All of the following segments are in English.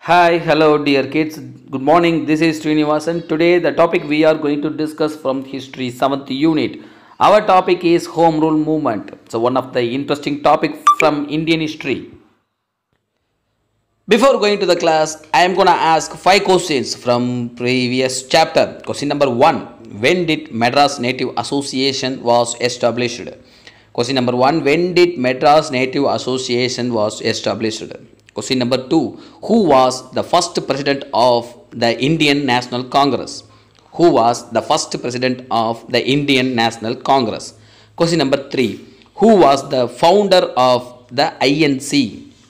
Hi, hello, dear kids. Good morning. This is Srinivasan. Today, the topic we are going to discuss from history 7th unit. Our topic is Home Rule Movement. So, one of the interesting topic from Indian history. Before going to the class, I am going to ask 5 questions from previous chapter. Question number 1. When did Madras Native Association was established? Question number 1. When did Madras Native Association was established? Question number 2. Who was the first president of the Indian National Congress? Who was the first president of the Indian National Congress? Question number 3. Who was the founder of the INC?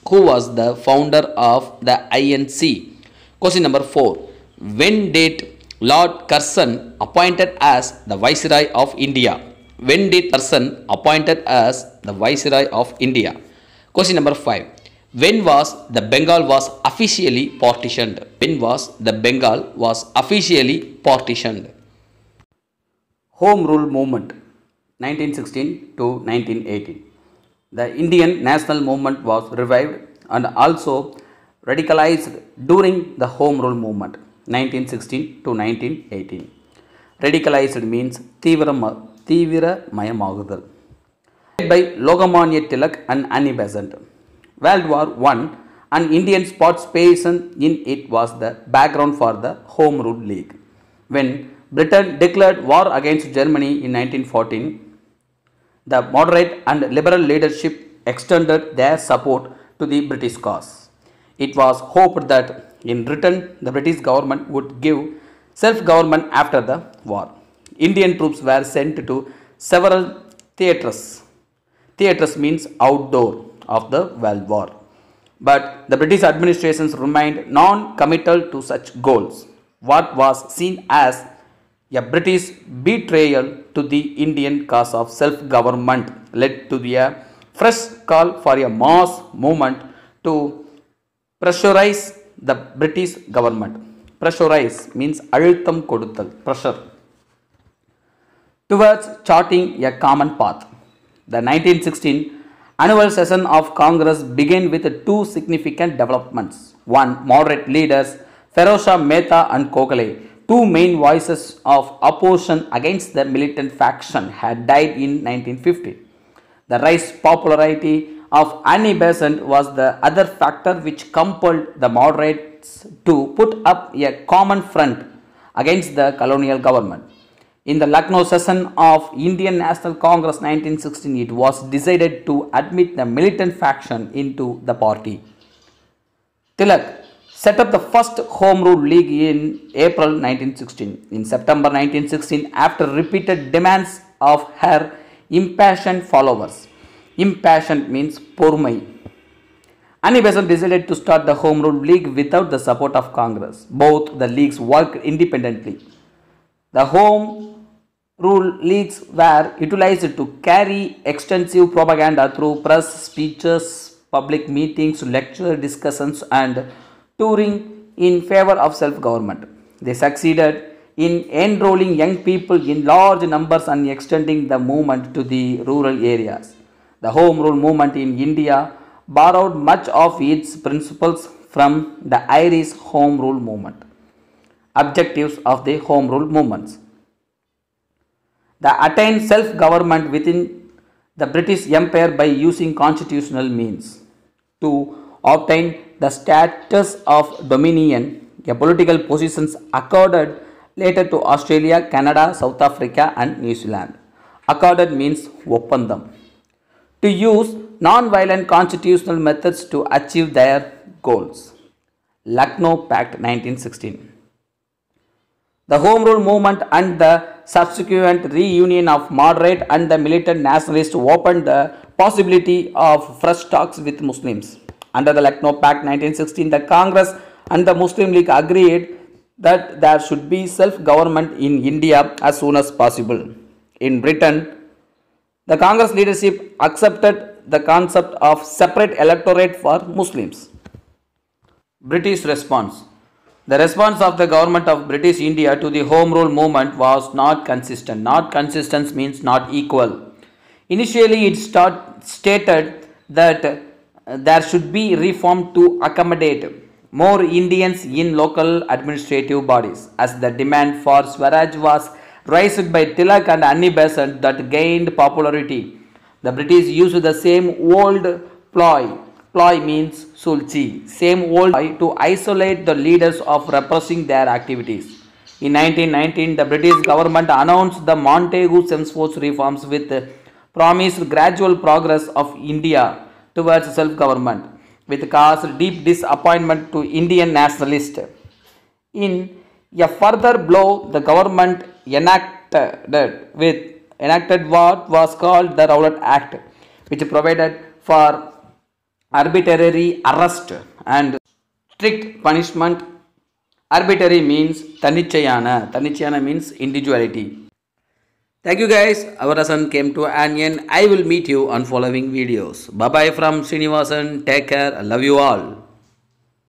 Who was the founder of the INC? Question number 4. When did Lord Curzon appointed as the Viceroy of India? When did Curzon appointed as the Viceroy of India? Question number 5. When was the Bengal was officially partitioned? When was the Bengal was officially partitioned? Home Rule Movement 1916 to 1918. The Indian national movement was revived and also radicalized during the Home Rule Movement 1916 to 1918. Radicalized means தீவிரமயமாகுதல். Led by Logamanya Tilak and Annie Besant. World War I and Indian participation in it was the background for the Home Rule League. When Britain declared war against Germany in 1914, the moderate and liberal leadership extended their support to the British cause. It was hoped that in return the British government would give self-government after the war. Indian troops were sent to several theatres. Theatres means outdoor of the World War. But the British administration remained non-committal to such goals. What was seen as a British betrayal to the Indian cause of self-government led to a fresh call for a mass movement to pressurize the British government. Pressurize means அழுத்தம் கொடுத்தல், pressure, towards charting a common path. The 1916 annual session of Congress began with two significant developments. One, moderate leaders Feroz Mehta and Gokhale, two main voices of opposition against the militant faction, had died in 1950. The rise popularity of Annie Besant was the other factor which compelled the moderates to put up a common front against the colonial government. In the Lucknow session of Indian National Congress 1916, it was decided to admit the militant faction into the party. Tilak set up the first Home Rule League in April 1916. In September 1916, after repeated demands of her impassioned followers, impassioned means பொறுமை, Annie Besant decided to start the Home Rule League without the support of Congress. Both the leagues worked independently. The Home Rule Leagues were utilized to carry extensive propaganda through press, speeches, public meetings, lecture discussions and touring in favor of self-government. They succeeded in enrolling young people in large numbers and extending the movement to the rural areas. The Home Rule movement in India borrowed much of its principles from the Irish Home Rule movement. Objectives of the Home Rule movements: the attain self-government within the British Empire by using constitutional means. 2. Obtain the status of dominion, a political positions accorded later to Australia, Canada, South Africa and New Zealand. Accorded means ஒப்பந்தம். To use non-violent constitutional methods to achieve their goals. Lucknow Pact 1916. The Home Rule movement and the subsequent reunion of moderate and the militant nationalists opened the possibility of fresh talks with Muslims. Under the Lucknow Pact 1916, the Congress and the Muslim League agreed that there should be self-government in India as soon as possible. In Britain, the Congress leadership accepted the concept of separate electorate for Muslims. British response. The response of the government of British India to the Home Rule movement was not consistent. Not consistent means not equal. Initially, it stated that there should be reform to accommodate more Indians in local administrative bodies, as the demand for Swaraj was raised by Tilak and Annie Besant that gained popularity. The British used the same old ploy means sulchi, same old ploy to isolate the leaders of repressing their activities. In 1919, the British government announced the Montagu-Chelmsford reforms with promised gradual progress of India towards self-government, which caused deep disappointment to Indian nationalists. In a further blow, the government enacted what was called the Rowlatt Act, which provided for arbitrary arrest and strict punishment. Arbitrary means tanichayana. Tanichayana means individuality. Thank you guys. Our lesson came to an end. I will meet you on following videos. Bye bye from Srinivasan. Take care. I love you all.